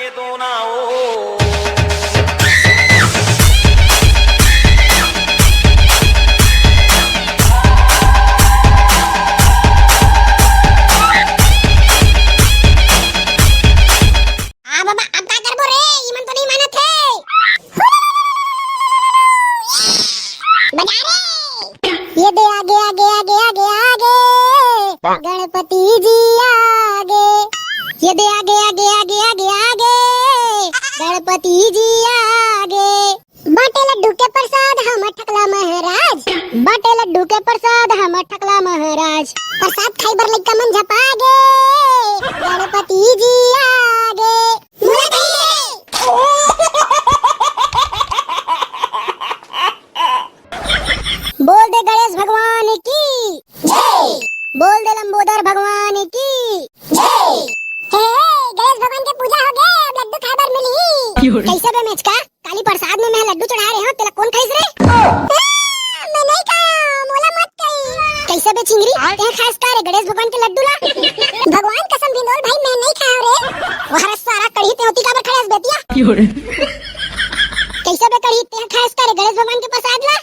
के दो ना ओ। ये दे आगे आगे आगे आगे आगे गणपति जी आगे। ये दे आगे आगे आगे आगे आगे गणपति जी आगे। बाटे लड्डू के प्रसाद हम ठकला महाराज, बाटे लड्डू के प्रसाद हम ठकला महाराज। प्रसाद खाई बर लइका मन झपागे गणपति जी आगे। बोल दे गणेश भगवान की जय, बोल दे लंबोदर भगवान की जय। हे गणेश भगवान के पूजा हो गए, अब लड्डू खाबर मिली। कैसे बे मेचका काली प्रसाद में मैं लड्डू चढ़ा रहे हो, तेला कौन खाइस रे? मैं नहीं खाया, मोला मत कही। कैसे बे चिंगरी ते खाइस का रे गणेश भगवान के लड्डू ला? भगवान कसम बिंदोल भाई मैं नहीं खाया रे। वहां सारा कढ़ी ते होती काबर खड़े बेतिया। कैसे बे कढ़ी ते खाइस का रे गणेश भगवान के प्रसाद ला?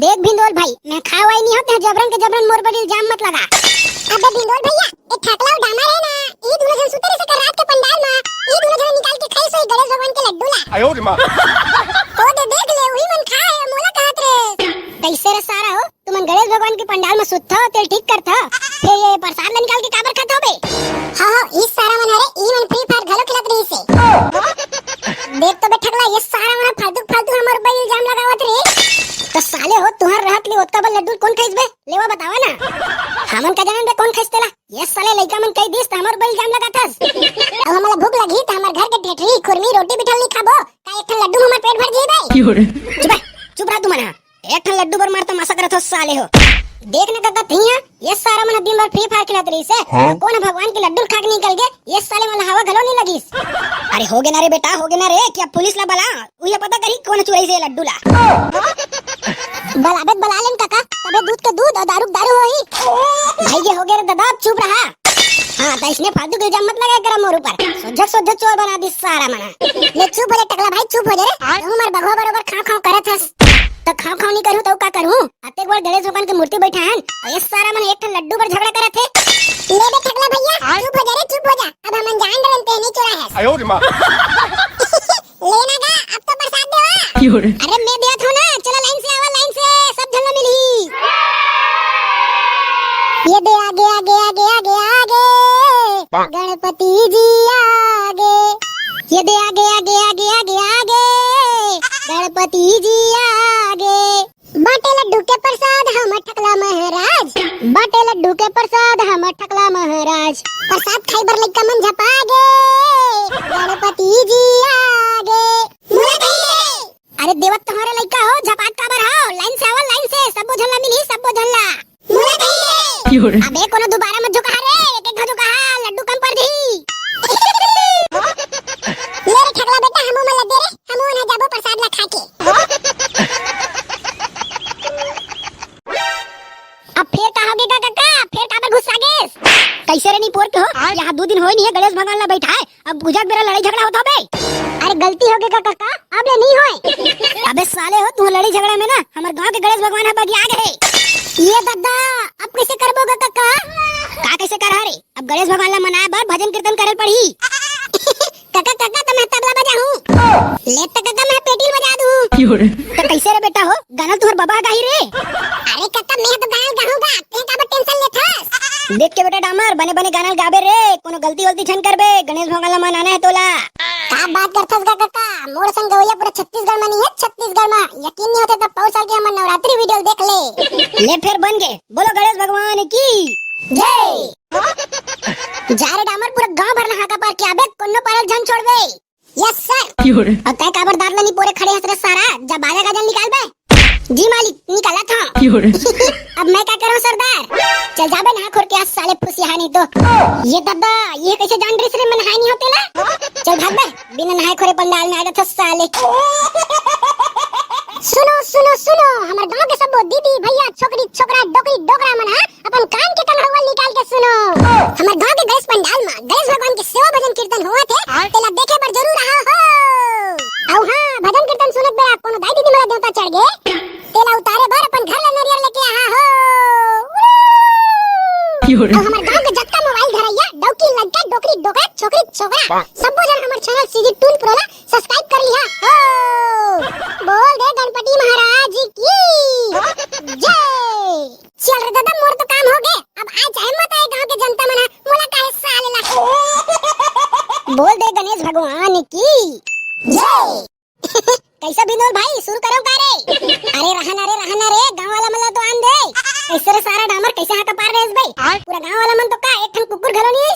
देख भिंदोल भाई मैं खावा ही नहीं होते जबरन के जबरन मोर बड़ी इल्जाम मत लगा। अबे भिंदोल भैया एक ठाकला डामा है ना, ई दोनों जन सुते से कर रात के पंडाल में ई दोनों जन निकाल के खाई सोई गणेश भगवान के लड्डू ला। आयो रे मां ओ दे देख ले वही मन खाए मोला कहत रे। कैसे रे सारा हो तुमन गणेश भगवान के पंडाल में सुतथा तेल ठीक करथा, फिर ये प्रसाद ला निकाल के काबर खाता हो बे? हां इस सारा मन हरे ई मन फ्री फायर घलो खेलत रही से। देख तो बे ठकला ये सारा मन फालतू फालतू हमर ऊपर इल्जाम लगावत रे। तो साले हो तुहर रहत ले ओत्ता बल लड्डू कौन खाइस बे? लेवा बतावा ना हमन का जानन बे कौन खाइस तेला? ये साले लइका मन कई दिस हमर बल इल्जाम लगाथस। अब हमला भूख लगी त हमर घर के ढेठरी खुरमी रोटी बिठल नहीं खाबो का एक ठन लड्डू हमर पेट भर जाई बे? चुप रह तू मना एक ठन लड्डू बर मार त मसा करत हो साले हो। देख ना काका थिया ये सारा मन दिन भर फ्री फायर खेलत रही से कौन भगवान के लड्डू खा के निकल गए ये साले मन हवा घलो नहीं लगीस। अरे हो गे ना रे बेटा हो गे ना रे, क्या पुलिस ला बला उहे पता करी कौन चुराई से लड्डू ला। बलाबत बला लेन काका तबे दूध के दूध और दारू दारू होई। भाई ये हो गए रे दादा चुप रहा। हां त इसने फालतू के इल्जाम मत लगाया कर मोर ऊपर, सोझ चोर बना दी सारा मना। ले चुप हो रे टकला भाई चुप हो जा रे। तू मार बगवा बरोबर खाओ खाओ करत हस तो खाओ खाओ नहीं करूं तो का करूं? अतेक बार गणेश भगवान की मूर्ति बैठा है और ये सारा मन एक ठन लड्डू पर झगड़ा करत है। ले बे टकला भैया चुप हो जा रे चुप हो जा, अब हम जान डरन पे नहीं चोरा है। आयो रे मां लेना गा अब तो प्रसाद देवा। अरे मैं दिया था ना, चलो लाइन से आवा लाइन से सब झल्ला मिली। ये दे आगे आगे आगे आगे आगे गणपति जी आगे। ये दे आगे आगे आगे आगे आगे गणपति जी आगे। बाटे लड्डू के प्रसाद हम ठकला महाराज, बाटे लड्डू के प्रसाद हम ठकला महाराज। प्रसाद खाई बर लइका मन झपागे गणपति जी आगे। अरे देवत तुम्हारे लइका हो झपाट काबर हो, लाइन से आवा लाइन से सबो झल्ला मिली सबो झल्ला। अबे कोनो दोबारा मत झुका रे, एक एक झुका लड्डू कम कर दी। ले रे ठकला बेटा हमो मन लगे रे, हमो ना जाबो प्रसाद ला खा के। अब फिर कहोगे का काका फिर काबर गुस्सा गेस? कैसे रे नी पोर के हो यहाँ 2 दिन होई नहीं है गणेश भगवान ला बैठा है, अब बुझा मेरा लड़ाई झगड़ा होता बे। अरे गलती हो गई का काका अब ले नहीं होए। अबे साले हो तू लड़ाई झगड़ा में ना हमर गांव के गणेश भगवान है बगी आ गए। ये दादा अब कैसे करबोगा काका? का कैसे कर रे? अब गणेश भगवान ला मनाए बार भजन कीर्तन करे पड़ी। काका काका तो मैं तबला बजाऊं, ले तो काका मैं पेटील बजा दूं। तो कैसे रे बेटा हो गाना तुहर बाबा गाई रे? अरे काका मैं तो गाना गाऊंगा ते का टेंशन लेथस। देख के बेटा डामर बने बने गाना गाबे रे, कोनो गलती गलती छन करबे गणेश भगवान ला मनाना है तोला। का बात करथस का काका मोर संग गवैया पूरा छत्तीसगढ़ में नहीं है, छत्तीसगढ़ में यकीन नहीं होता तो पौर साल के हम नवरात्रि वीडियो देख ले। ले फिर बन गए बोलो गणेश भगवान की जय। जा रे डामर पूरा गांव भर नहा का पार किया बे कोनो पारल जन छोड़ बे। Yes sir. अब तय काबर दारला नहीं पूरे खड़े हस रे सारा जब बाजा गाजन निकाल बे। जी मालिक निकाला था। अब मैं क्या करूं सरदार? चल जाबे नहा खोर के आज साले फुसिया नहीं तो। ये दादा ये कैसे जान रही से मन नहाई नहीं होते ला? चल भाग बे बिना नहाए खोरे पंडाल में आ गया था साले। सुनो सुनो सुनो हमारे गांव के सब दीदी भैया छोकरी छोकरा डोकरी डोकरा मन अपन कान के कनहवा निकाल के सुनो। हमारे गांव के गणेश पंडाल में गणेश भगवान के सेवा भजन कीर्तन हुआ थे, तेला देखे पर जरूर लिया सब जन हमर चैनल सीजी टून पुराला सब्सक्राइब कर लिया हो। बोल दे गणपति महाराज की जय। चल रे दादा मोर तो काम हो गए, अब आज चाहे मत आए गांव के जनता मना मोला काहे साले ला। बोल दे गणेश भगवान की जय। कैसा बिनोद भाई शुरू करो का रे? अरे रहना रे गांव वाला मला तो आन दे। कैसे रे सारा डामर कैसे हाथ पार रेस भाई? पूरा गांव वाला मन तो का एक ठन कुकुर घरो नहीं है।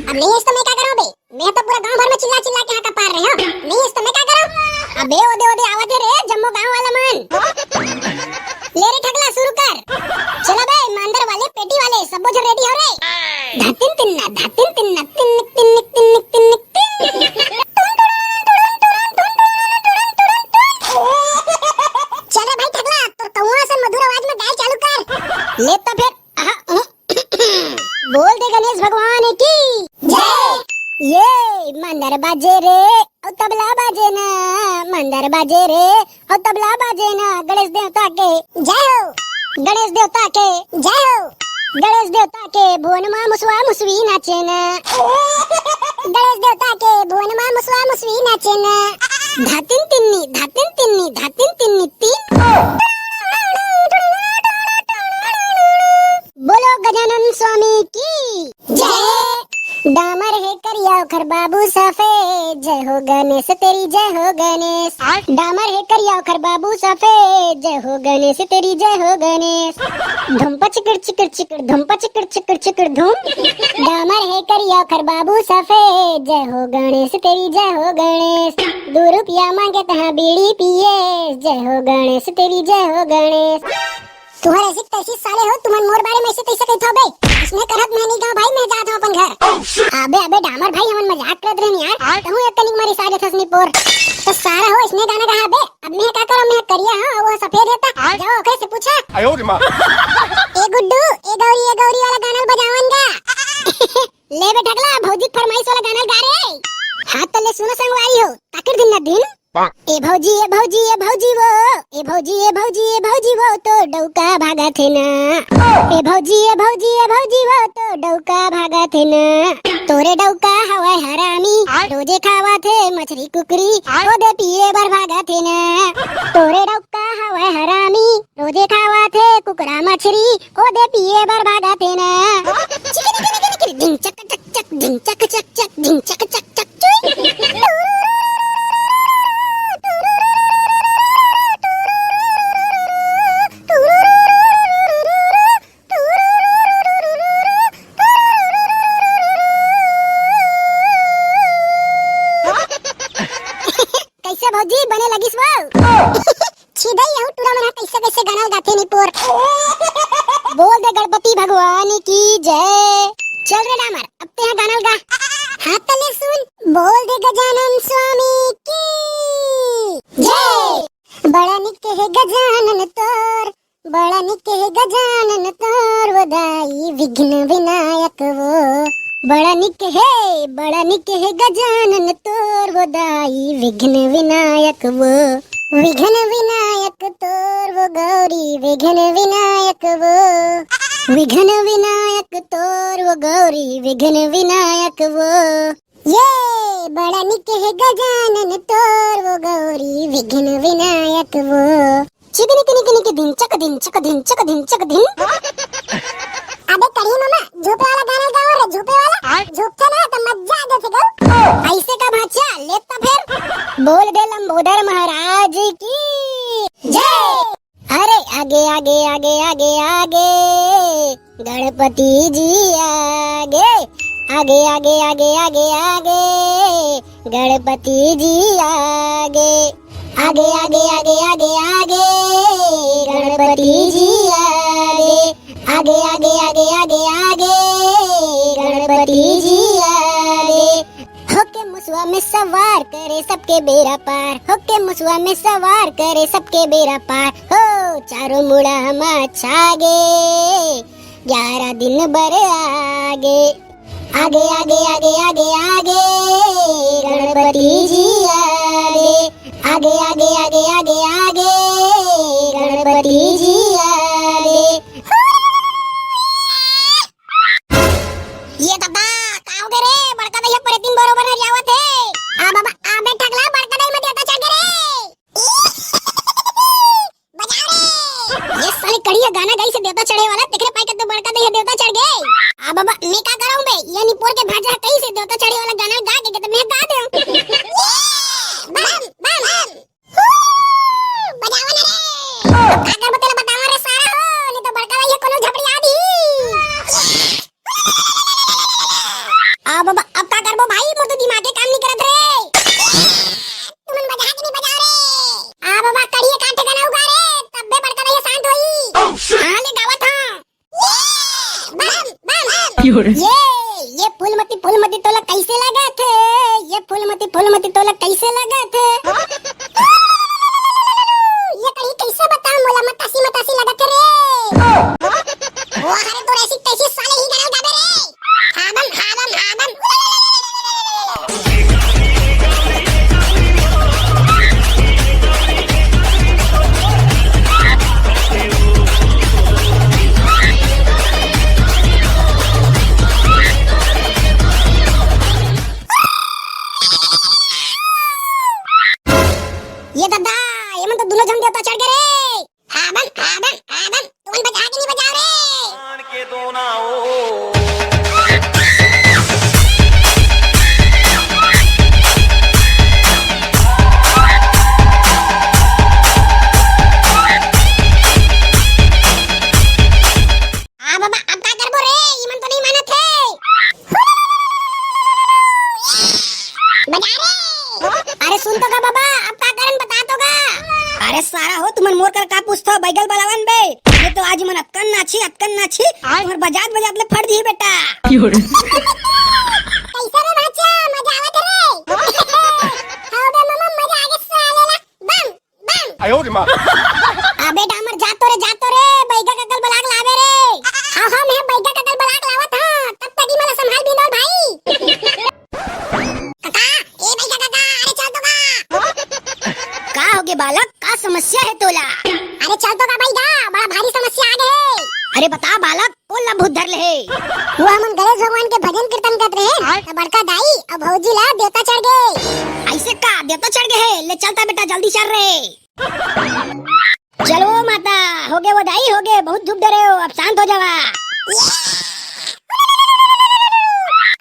अब नहीं है तो मैं क्या करूं बे? मैं तो पूरा गांव भर में चिल्ला चिल्ला के हाथ पार रहे हो। नहीं है तो मैं क्या करूं? अबे ओदे आवत रे जम्मो गांव वाला मन। ले रे ठगला शुरू कर। चलो बे ईमानदार वाले पेटी वाले सब जन रेडी हो रे। धातिन तिन्ना तिन्निक तिन्निक तिन्निक तिन्निक। चल भाई ठगला तो कौवा से मधुर आवाज में गाय चालू कर। ले तो फिर बोल दे गणेश भगवान की जय। ये मंदर बाजे रे और तबला बाजे ना, मंदर बाजे रे और तबला बाजे ना। गणेश देवता के जय हो, गणेश देवता के जय हो, गणेश देवता के भुवन मां मुसवा मुसवी नाचे ना। गणेश देवता के भुवन मां मुसवा मुसवी नाचे ना। धातिन तिन्नी तीन। बोलो गजानन स्वामी की जय। डामर है करिया खर बाबू सफेद, जय हो गणेश तेरी जय हो गणेश। डामर है करिया खर बाबू सफेद, जय हो गणेश तेरी जय हो गणेश। धुम पचकड़ चिकड़ चिकड़ धुम पचकड़ चिकड़ चिकड़ धुम। डामर है करिया खर बाबू सफेद, जय हो गणेश तेरी जय हो गणेश। 2 रुपया मांगे तहाँ बीड़ी पिए, जय हो गणेश तेरी जय हो गणेश। तुम्हारे ऐसी तैसी साले हो, तुम्हारे मोर बारे में ऐसे तैसे कहत हो बे। इसने करत मैं नहीं गाँव भाई, मैं जात हूं अपन घर। अबे डामर भाई हमन मजाक करत रहनी यार। कहूं एक तनिक मारी साजे थसनी पोर तो सारा हो इसने गाना कहा बे। अब मैं क्या करूं? मैं करिया हां वो सफेद रहता। जाओ ओकरे से पूछा। आयो रे मां। ए गुड्डू ए गौरी वाला गाना बजावन गा। ले बे ठगला भौजी फरमाइश वाला गाना गा रे। हां तो ले सुनो संगवारी हो ताकर दिन ना दिन। ए भौजी वो, ए भौजी वो तो डौका भागा थे ना। ए भौजी वो तो डौका भागा थे ना। तोरे डौका हवा हरामी रोजे खावा थे मछली कुकरी, ओदे पिए बर भागा थे ना। तोरे डौका हवा हरामी रोजे खावा थे कुकरा मछली, ओदे पिए बर भागा थे ना। धिंग चक चक चक धिंग चक चक चक धिंग चक चक चक। भौजी बने लगिस वो। छिदई हूं टूरा मना कैसे गाना गाथे नी पोर। बोल दे गणपति भगवान की जय। चल रे डामर अब ते गाना गा। हां तले सुन। बोल दे गजानन स्वामी की जय। बड़ा निक है गजानन तोर, बड़ा निक है गजानन तोर, वदाई विघ्न विनायक वो। बड़ा निक है गजानन तोर, वो दाई विघ्न विनायक वो। विघ्न विनायक तोर वो गौरी, विघ्न विनायक वो। विघ्न विनायक तोर वो गौरी, विघ्न विनायक वो। ये बड़ा निक है गजानन तोर वो गौरी, विघ्न विनायक वो। चिकनी दिन चक दिन चक दिन चक दिन चक दिन। अबे कड़ी मामा झूपे वाला गाना गाओ रे। झूपे वाला झूपते ना तो मजा आ जाती गाओ। ऐसे का भाचा लेता फिर। बोल दे लंबोदर महाराज की जय। अरे आगे आगे आगे आगे आगे गणपति जी आगे। आगे आगे आगे आगे आगे गणपति जी आगे। आगे आगे आगे आगे आगे गणपति जी आगे। आगे आगे आगे आगे आगे गणपति जी आगे। होके मुसवा में सवार करे सबके बेड़ा पार, होके मुसवा में सवार करे सबके बेड़ा पार। हो चारों मुड़ा हम छागे 11 दिन बर आगे। आगे आगे आगे आगे आगे गणपति जी आगे। आगे आगे आगे आगे आगे गणपति जी आगे। ये दादा का हो गए रे बड़का भैया पर 3 बरोबर ये फूलमती तोला कैसे लगा थे? ये फूलमती तोला कैसे लगा थे? ये कहीं कैसे बता मोला मतासी लगा थे रे। वो हरे तो ऐसी तैसी साले ही गड़ल गाबे रे। हाबम। ये दादा ये मन तो दोनों जन देवता चढ़ गए रे। हाबन तुम बजा के नहीं बजाओ रे। मान के दो ना ओ बाबा अब क्या करबो रे? ये मन तो नहीं मानत है। बजा रे। अरे सुन तो का बाबा अब क्या करन बता तो का। अरे सारा हो तुमन मोर कर का पूछतो बैगल बलावन बे। ये तो आज मन अटकन नाची तुम्हार बजात ले फट दी बेटा। कैसा रे भाचा मजा आवत रे? हां बे मामा मजा आगे सालेला बम। आयो रे मां। अबे डामर जातो रे बैगा ककल बलाक लावे रे। हां मैं बैगा ककल बलाक लावत हां तब तक ही मला संभाल भी दो भाई। काका ए बैगा काका अरे चल तो का हो गए बालक का समस्या है तोला? अरे चल तो का बैगा बड़ा भारी समस्या आ गए। अरे बता बालक कौन ला भूत धर ले है? वो हमन गणेश भगवान के भजन कीर्तन करत रहे तो बड़का दाई और भौजी ला देवता चढ़ गए। ऐसे का देवता चढ़ गए है? ले चलता बेटा जल्दी चल रे। चलो माता हो गए वो दाई हो गए बहुत धूप दे रहे हो अब शांत हो जावा।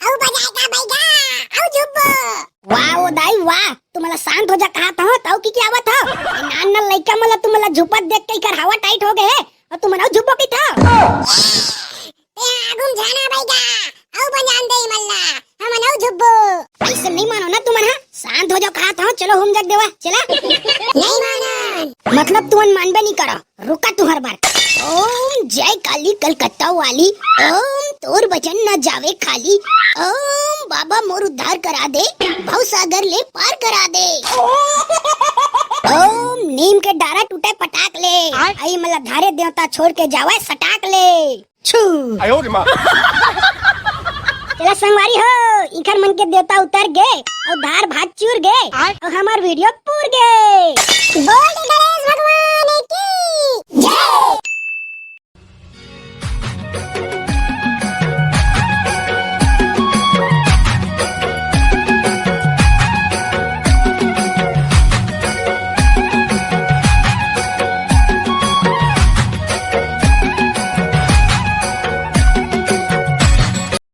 औ बजाएगा बैगा औ चुप। वाह वो दाई वाह तुम्हाला शांत हो जा कहा था ताऊ की आवत हो। नान लइका मला तुम्हाला झुपत देख के कर हवा टाइट हो गए और तुम्हारा झुपो की था। ते आगुम जाना बैगा औ बजान दे मल्ला हम नौ झुब्बो। ऐसे नहीं मानो ना तुम्हारा शांत हो जाओ कहा था चलो हम जग देवा चला। नहीं माना मतलब तुम मानबे नहीं करो रुका तू हर बार। ओम जय काली कलकत्ता वाली ओम तोर वचन न जावे खाली ओम बाबा मोर उद्धार करा दे भव सागर ले पार करा दे। ओम नीम के डारा टूटे पटाक ले आई मला धारे देवता छोड़ के जावे सटाक ले छू। आयो रे मां। चला संगवारी हो इखर मन के देवता उतर गए और धार भात चूर गए और हमार वीडियो पूर गए। बोल गणेश भगवान।